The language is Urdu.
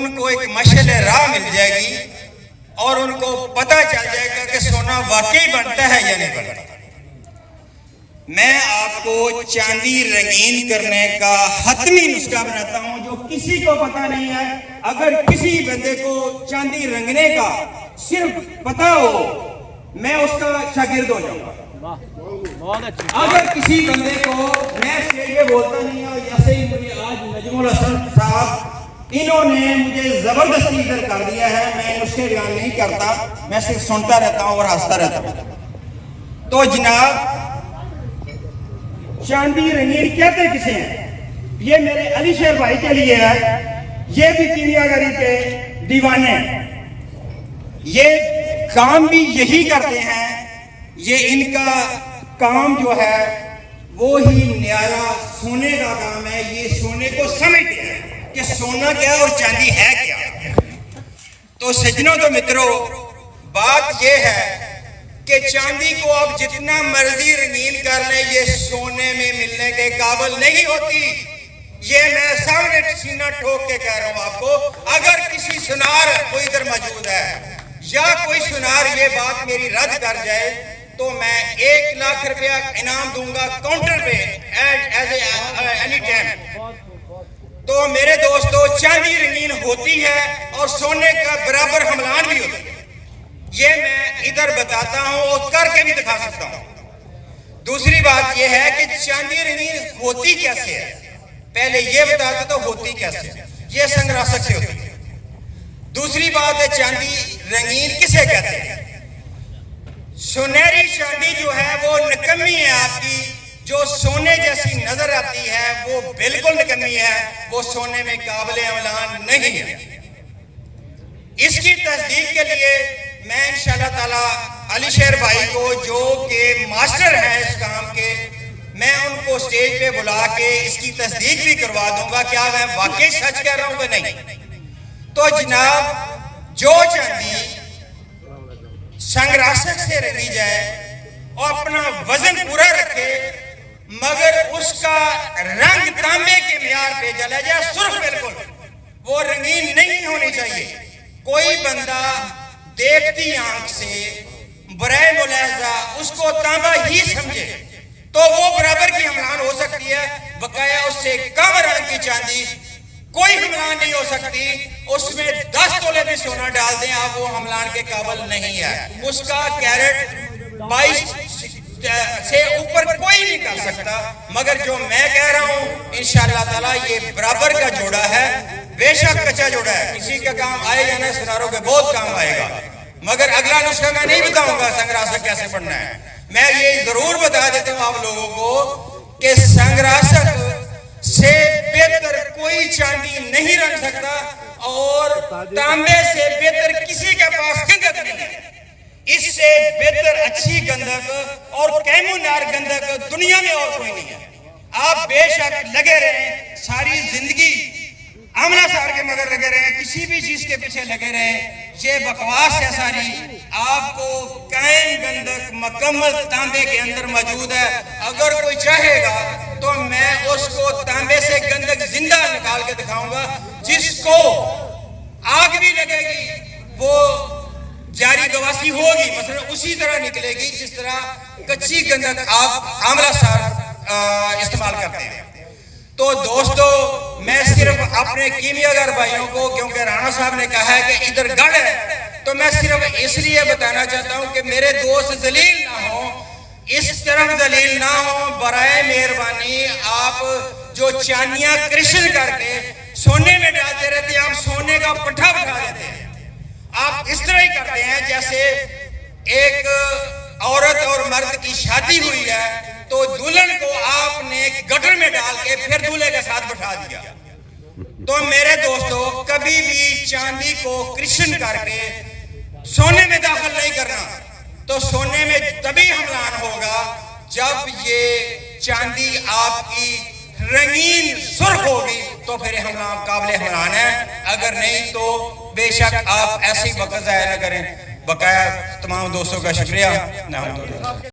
ان کو ایک مشعل راہ مل جائے گی اور ان کو پتہ چل جائے گا کہ سونا واقعی بنتا ہے یا نہیں بنتا۔ میں آپ کو چاندی رنگین کرنے کا حتمی نسخہ بناتا ہوں جو کسی کو پتہ نہیں ہے۔ اگر کسی بندے کو چاندی رنگنے کا صرف پتہ ہو میں اس کا شاگرد ہو جاؤں گا۔ اگر کسی بندے کو میں اسٹیج پہ بولتا نہیں ہوں، جیسے ہی مجھے آج نجم الحسن صاحب انہوں نے مجھے زبردستی ادھر کر دیا ہے، میں نسخے بیان نہیں کرتا، میں صرف سنتا رہتا ہوں اور ہنستا رہتا ہوں۔ تو جناب چاندی رنگین کہتے کسے ہیں؟ یہ میرے علی شیر بھائی کے لیے ہے، یہ بھی کیمیا گری کے دیوانے ہیں، یہ کام بھی یہی کرتے ہیں۔ یہ ان کا کام جو ہے وہی نیارا سونے کا کام ہے، یہ سونے کو سمجھتے ہیں کہ سونا کیا اور چاندی ہے کیا۔ تو سجنوں تو متروں بات یہ ہے کہ چاندی کو آپ جتنا مرضی رنگین کر لیں یہ سونے میں ملنے کے قابل نہیں ہوتی۔ یہ میں سامنے سینہ ٹھوک کے کہہ رہا ہوں آپ کو۔ اگر کسی سنار کوئی ادھر موجود ہے یا کوئی سنار یہ بات میری رد کر جائے تو میں 1 لاکھ روپیہ انعام دوں گا کاؤنٹر پہ اینی ٹائم۔ تو میرے دوستو چاندی رنگین ہوتی ہے اور سونے کا برابر حملان بھی ہوتا ہے، یہ میں ادھر بتاتا ہوں اور کر کے بھی دکھا سکتا ہوں۔ دوسری بات یہ ہے کہ چاندی رنگین ہوتی کیسے ہے، پہلے یہ بتاتا تو ہوتی کیسے ہے۔ یہ سنگراسک سے ہوتی ہے۔ دوسری بات ہے چاندی رنگین کسے کہتے ہیں؟ سنہری چاندی جو ہے وہ نکمی ہے آپ کی، جو سونے جیسی نظر آتی ہے وہ بالکل نکمی ہے، وہ سونے میں قابل عملان نہیں ہے۔ اس کی تصدیق کے لیے میں انشاءاللہ تعالیٰ علی شیر بھائی کو جو کہ ماسٹر ہیں اس کام کے، میں ان کو سٹیج پہ بلا کے اس کی تصدیق بھی کروا دوں گا کیا میں واقعی سچ کہہ رہا ہوں کہ نہیں۔ تو جناب جو چاندی سنگراسک سے رنگی جائے اور اپنا وزن پورا رکھے مگر اس کا رنگ تانبے کے معیار پہ چلا جائے، سرخ بالکل، وہ رنگین نہیں ہونی چاہیے۔ کوئی بندہ دیکھتی آنکھ سے برائے ملاحظہ اس کو تانبا ہی سمجھے تو وہ برابر کی حملان ہو سکتی ہے، بقایا اس سے کم رنگ کی چاندی کوئی حملان نہیں ہو سکتی۔ اس میں 10 تولے بھی سونا ڈال دیں آپ وہ حملان کے قابل نہیں ہے۔ اس کا کیرٹ 22 سے اوپر کوئی نہیں کر سکتا، مگر جو میں کہہ رہا ہوں انشاءاللہ تعالیٰ یہ برابر کا جوڑا ہے، بے شک کچا جوڑا ہے، کسی کا کام آئے یا نہ سناروں کے بہت کام آئے گا، مگر اگلا نسخہ میں نہیں بتاؤں گا سنگراسک کیسے پڑھنا ہے۔ میں یہ ضرور بتا دیتا ہوں آپ لوگوں کو کہ سنگراسک سے بہتر کوئی چاندی نہیں رنگ سکتا اور تانبے سے بہتر کسی کے پاس گندک نہیں ہے۔ اس سے بہتر اچھی گندک اور کیمونار گندک دنیا میں اور کوئی نہیں ہے۔ آپ بے شک لگے رہیں ساری زندگی آمنہ سار کے مگر لگے رہیں، کسی بھی چیز کے پیچھے لگے رہیں، یہ بکواس ہے ساری۔ آپ کو قائم گندک مکمل تانبے کے اندر موجود ہے، اگر کوئی چاہے گا تو میں اس کو تانبے سے گندک زندہ نکال کے دکھاؤں گا، جس کو آگ بھی لگے گی وہ جاری گواسی ہوگی، مثلا اسی طرح نکلے گی جس طرح کچی گندک آپ آملہ سار استعمال کرتے ہیں۔ تو دوستو میں صرف اپنے کیمیاگر بھائیوں کو، کیونکہ رانا صاحب نے کہا ہے کہ ادھر گڑھ ہے، تو میں صرف اس لیے بتانا چاہتا ہوں کہ میرے دوست ذلیل نہ ہوں، اس طرح ذلیل نہ ہوں۔ برائے مہربانی آپ جو چاندیاں کرشن کر کے سونے میں ڈالتے رہتے ہیں، آپ سونے کا پٹھا بٹھا دیتے ہیں۔ آپ اس طرح ہی کرتے ہیں جیسے ایک عورت اور مرد کی شادی ہوئی ہے تو دلہن کو آپ نے گٹر میں ڈال کے پھر دولہے کے ساتھ بٹھا دیا۔ تو میرے دوستو کبھی بھی چاندی کو کرشن کر کے سونے میں داخل نہیں کرنا، تو سونے میں تبھی حملان ہوگا جب یہ چاندی آپ کی رنگین سرخ ہوگی تو پھر حملان قابل حملان ہے، اگر نہیں تو بے شک آپ ایسی وقت ضائع نہ کریں۔ بقایا تمام دوستوں کا شکریہ۔